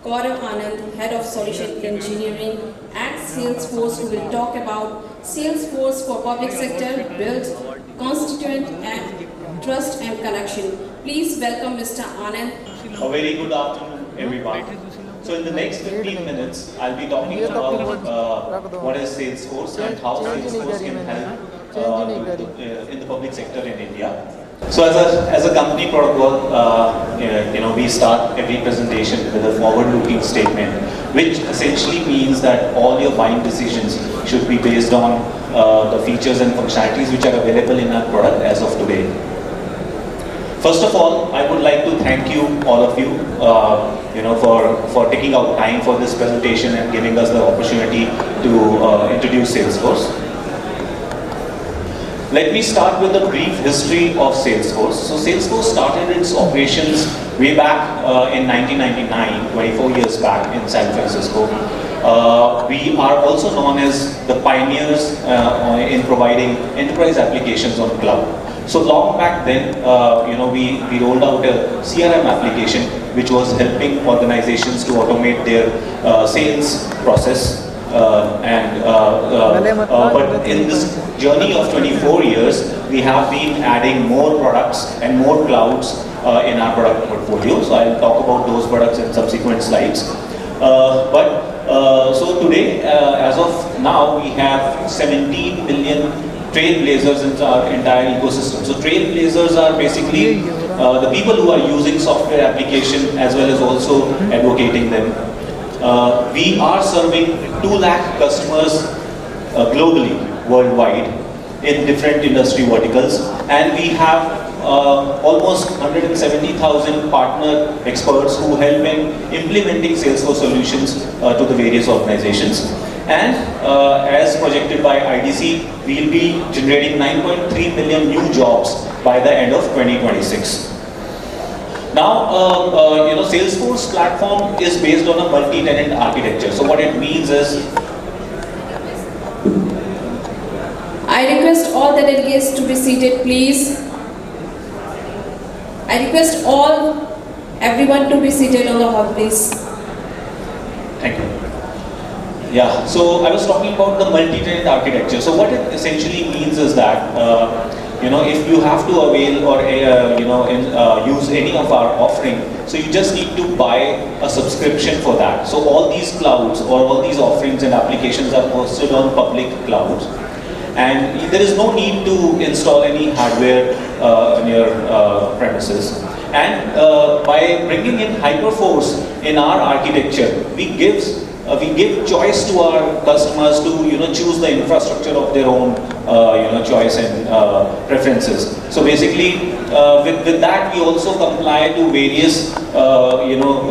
Gaurav Anand, Head of Solution Engineering at Salesforce, who will talk about Salesforce for Public Sector, Build, Constituent and Trust and Connection. Please welcome Mr. Anand. A very good afternoon, everyone. So in the next 15 minutes, I'll be talking about what is Salesforce and how Salesforce can help in the public sector in India. So as a company protocol, we start every presentation with a forward-looking statement, which essentially means that all your buying decisions should be based on the features and functionalities which are available in our product as of today. First of all, I would like to thank you, all of you, for taking out time for this presentation and giving us the opportunity to introduce Salesforce. Let me start with a brief history of Salesforce. So Salesforce started its operations way back in 1999, 24 years back in San Francisco. We are also known as the pioneers in providing enterprise applications on cloud. So long back then, we rolled out a CRM application which was helping organizations to automate their sales process. But in this journey of 24 years, we have been adding more products and more clouds in our product portfolio. So I'll talk about those products in subsequent slides. So today, as of now, we have 17 million trailblazers in our entire ecosystem. So trailblazers are basically the people who are using software application as well as also advocating them. We are serving 2 lakh customers globally, worldwide, in different industry verticals, and we have almost 170,000 partner experts who help in implementing Salesforce solutions to the various organizations. And as projected by IDC, we will be generating 9.3 million new jobs by the end of 2026. Now, Salesforce platform is based on a multi-tenant architecture. So what it means is, I request all the delegates to be seated, please. I request everyone to be seated on the hall, please. Thank you. Yeah, so I was talking about the multi-tenant architecture. So what it essentially means is that, if you have to avail or use any of our offering, so you just need to buy a subscription for that. So all these clouds or all these offerings and applications are hosted on public clouds, and there is no need to install any hardware on your premises. And by bringing in Hyperforce in our architecture, we give choice to our customers to choose the infrastructure of their own choice and preferences. So basically, with that we also comply to various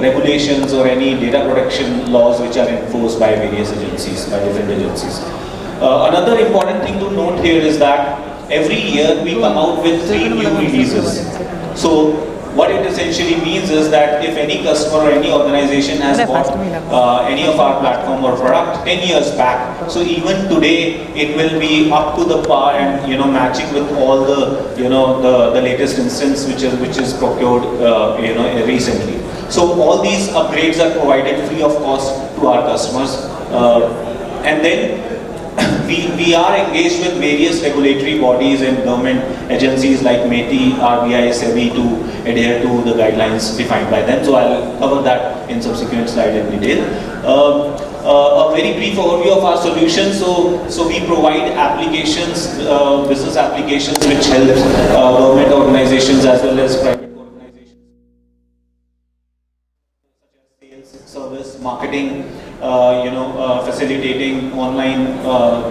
regulations or any data protection laws which are enforced by various agencies, by different agencies. Another important thing to note here is that every year we come out with 3 new releases. So what it essentially means is that if any customer or any organization has bought any of our platform or product 10 years back, so even today it will be up to the par and matching with all the the latest instance which is procured recently. So all these upgrades are provided free of cost to our customers, and then we are engaged with various regulatory bodies and government agencies like MeitY, RBI, SEBI to adhere to the guidelines defined by them. So I'll cover that in subsequent slide in detail. A very brief overview of our solution. So we provide applications, business applications which help government organizations as well as private organizations, such as sales, service, marketing, facilitating online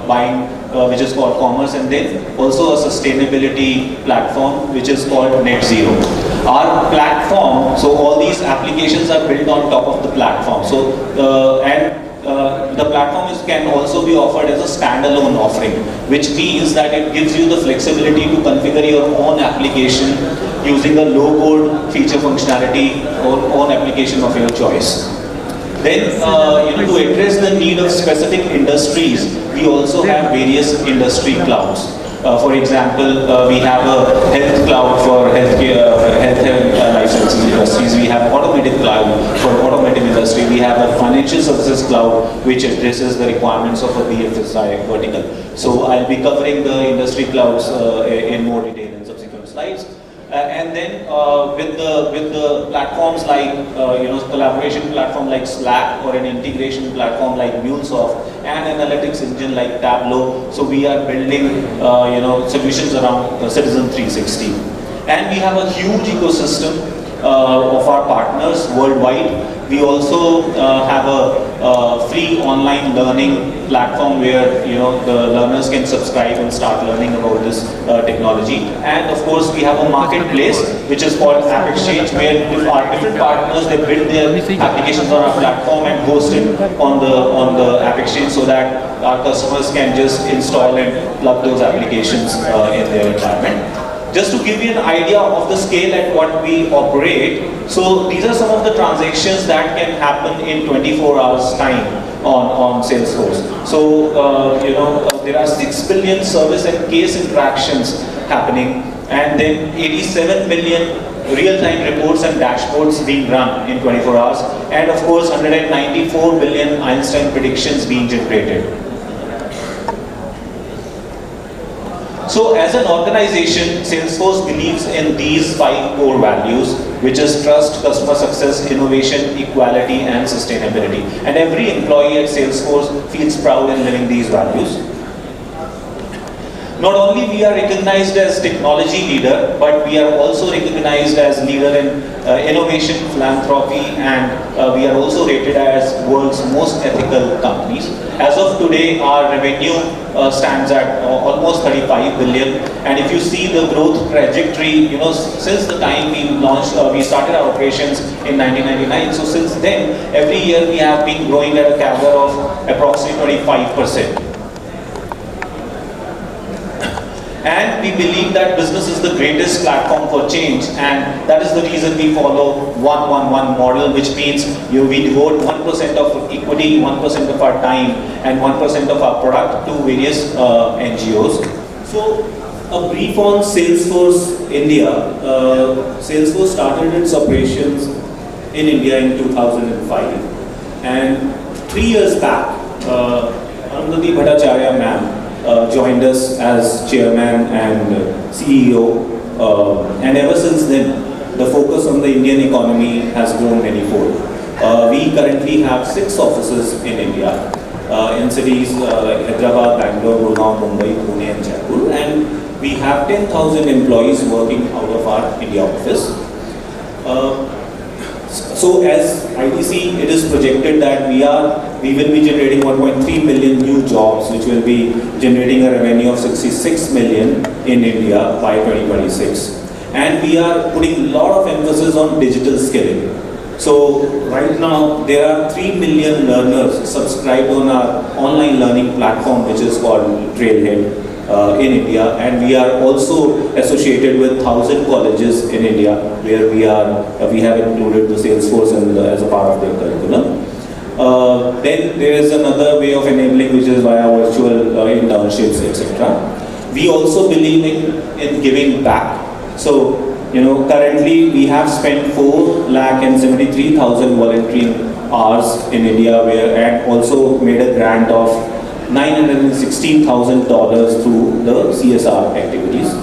buying, which is called commerce, and then also a sustainability platform which is called Net Zero. Our platform, so all these applications are built on top of the platform. So the platform can also be offered as a standalone offering, which means that it gives you the flexibility to configure your own application using a low-code feature functionality or own application of your choice. Then, to address the need of specific industries, we also have various industry clouds. For example, we have a health cloud for healthcare, health and life sciences industries. We have automotive cloud for automotive industry. We we have a financial services cloud which addresses the requirements of a BFSI vertical. So I'll be covering the industry clouds in more detail in subsequent slides. And then with the platforms like collaboration platform like Slack, or an integration platform like MuleSoft, and analytics engine like Tableau, so we are building solutions around Citizen 360. And we have a huge ecosystem of our partners worldwide. We also have a free online learning platform where the learners can subscribe and start learning about this technology. And of course, we have a marketplace which is called App Exchange, where our different partners, they build their applications on our platform and host it on the App Exchange, so that our customers can just install and plug those applications in their environment. Just to give you an idea of the scale at what we operate, so these are some of the transactions that can happen in 24 hours time on Salesforce. So there are 6 billion service and case interactions happening, and then 87 million real-time reports and dashboards being run in 24 hours, and of course 194 billion Einstein predictions being generated. So as an organization, Salesforce believes in these 5 core values, which is trust, customer success, innovation, equality, and sustainability. And every employee at Salesforce feels proud in living these values. Not only we are recognized as technology leader, but we are also recognized as leader in innovation, philanthropy, and we are also rated as world's most ethical companies. As of today, our revenue stands at almost 35 billion, and if you see the growth trajectory, since the time we launched, we started our operations in 1999. So since then, every year we have been growing at a CAGR of approximately 25%. And we believe that business is the greatest platform for change, and that is the reason we follow 1-1-1 model, which means we devote 1% of equity, 1% of our time, and 1% of our product to various NGOs. So a brief on Salesforce India. Salesforce started its operations in India in 2005, and 3 years back, Arundhati Bhattacharya ma'am joined us as chairman and CEO, and ever since then the focus on the Indian economy has grown manifold. We currently have 6 offices in India, in cities like Hyderabad, Bangalore, Gurgaon, Mumbai, Pune, and Jaipur, and we have 10,000 employees working out of our India office. So as ITC, it is projected that we will be generating 1.3 million new jobs, which will be generating a revenue of 66 million in India by 2026. And we are putting a lot of emphasis on digital skilling. So right now, there are 3 million learners subscribed on our online learning platform, which is called Trailhead in India, and we are also associated with 1,000 colleges in India, where we have included the Salesforce as a part of their curriculum. Then there is another way of enabling, which is via virtual internships, etc. We also believe in giving back. So currently we have spent 4,73,000 volunteering hours in India, and also made a grant of $916,000 through the CSR activities.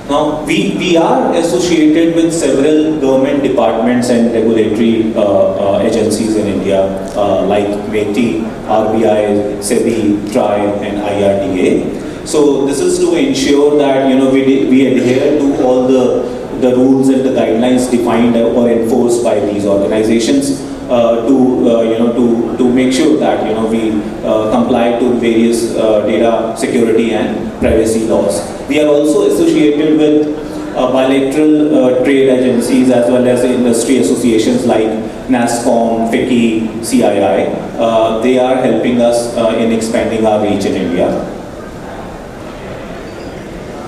Now, we are associated with several government departments and regulatory agencies in India, like METI, RBI, SEBI, TRAI, and IRDA. So this is to ensure that we adhere to all the rules and the guidelines defined or enforced by these organizations, to make sure that we comply to various data security and privacy laws. We are also associated with bilateral trade agencies as well as industry associations like NASSCOM, FICCI, CII. They are helping us in expanding our reach in India.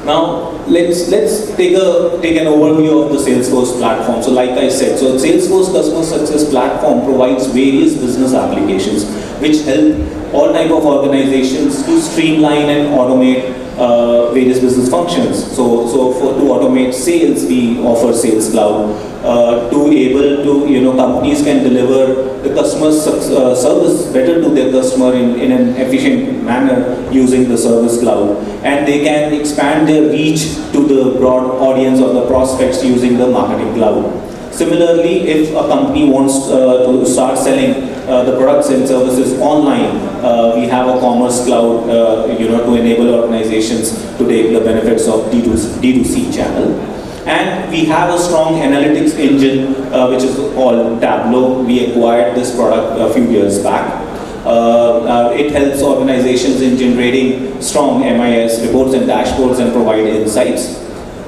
Now, let's take an overview of the Salesforce platform. So like I said, so Salesforce Customer Success Platform provides various business applications which help all type of organizations to streamline and automate various business functions. So to automate sales, we offer Sales Cloud. To able to, companies can deliver the customer service better to their customer in an efficient manner using the Service Cloud. And they can expand their reach to the broad audience of the prospects using the Marketing Cloud. Similarly, if a company wants to start selling the products and services online, we have a Commerce Cloud, to enable organizations to take the benefits of D2C channel. And we have a strong analytics engine, which is called Tableau. We acquired this product a few years back. It helps organizations in generating strong MIS reports and dashboards and provide insights.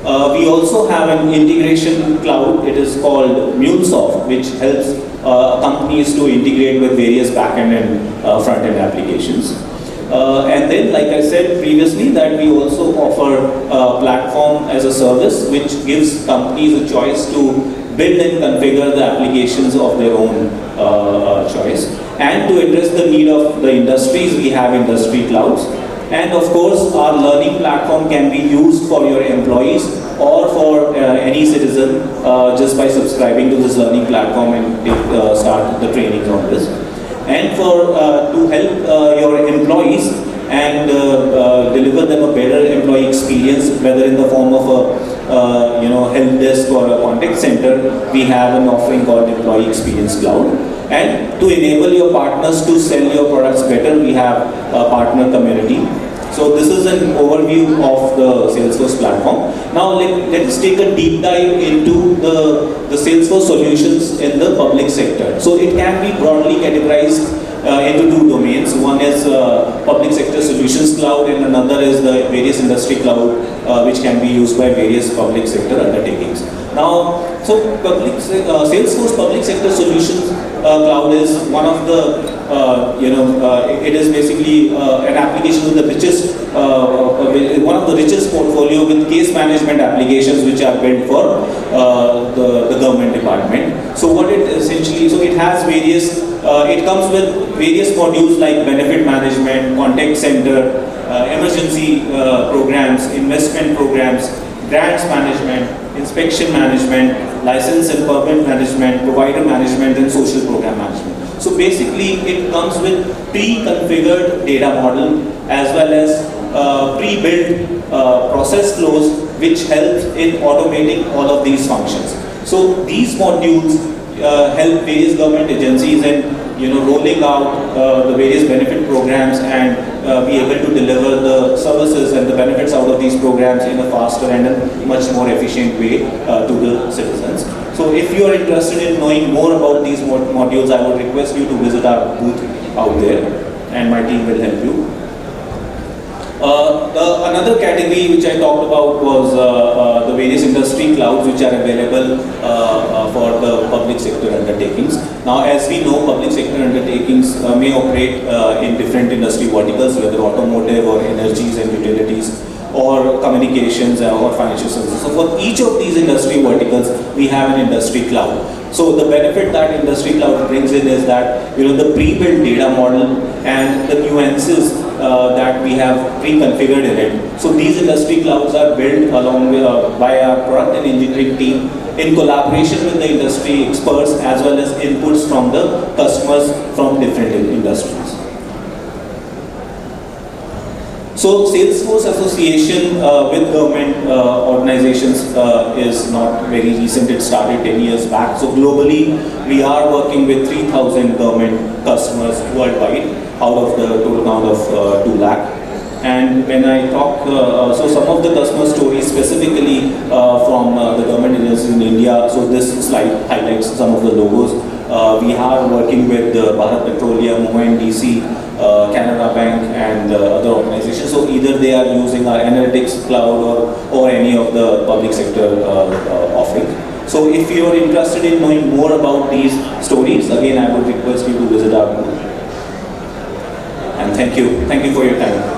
We also have an integration cloud. It is called MuleSoft, which helps companies to integrate with various back-end and front-end applications. And then, like I said previously, that we also offer platform as a service, which gives companies a choice to build and configure the applications of their own choice. And to address the need of the industries, we have industry clouds. And of course, our learning platform can be used for your employees or for any citizen just by subscribing to this learning platform and start the trainings on this. And for to help your employees and deliver them a better employee experience, whether in the form of a help desk or a contact center, we have an offering called Employee Experience Cloud. And to enable your partners to sell your products better, we have a partner community. So this is an overview of the Salesforce platform. Now let's take a deep dive into the Salesforce solutions in the public sector. So it can be broadly categorized into two domains. One is public sector solutions cloud, and another is the various industry cloud, which can be used by various public sector undertakings. Now, so Salesforce public sector solutions cloud is one of the it is basically an application with the richest, one of the richest portfolio with case management applications which are built for the government department. So what it essentially, so it has various, it comes with various modules like benefit management, contact center, emergency programs, investment programs, grants management, inspection management, license and permit management, provider management, and social program management. So basically, it comes with pre-configured data model as well as pre-built process flows, which helps in automating all of these functions. So these modules help various government agencies in rolling out the various benefit programs and be able to deliver the services and the benefits out of these programs in a faster and a much more efficient way to the citizens. So if you are interested in knowing more about these modules, I would request you to visit our booth out there, and my team will help you. Another category which I talked about was the various industry clouds which are available for the public sector undertakings. Now, as we know, public sector undertakings may operate in different industry verticals, whether automotive or energies and utilities, or communications or financial services. So for each of these industry verticals, we have an industry cloud. So the benefit that industry cloud brings in is that the pre-built data model and the nuances that we have pre-configured in it. So these industry clouds are built along with, by our product and engineering team in collaboration with the industry experts as well as inputs from the customers from different industries. So Salesforce association with government organizations is not very recent. It started 10 years back. So globally, we are working with 3,000 government customers worldwide out of the total count of 2 lakh. And when I talk, so some of the customer stories specifically from the government agencies in India, so this slide highlights some of the logos. We are working with Bharat Petroleum, ONDC, Canara Bank, and other organizations. So either they are using our analytics cloud or any of the public sector offering. So if you are interested in knowing more about these stories, again I would request you to visit our booth. And thank you for your time.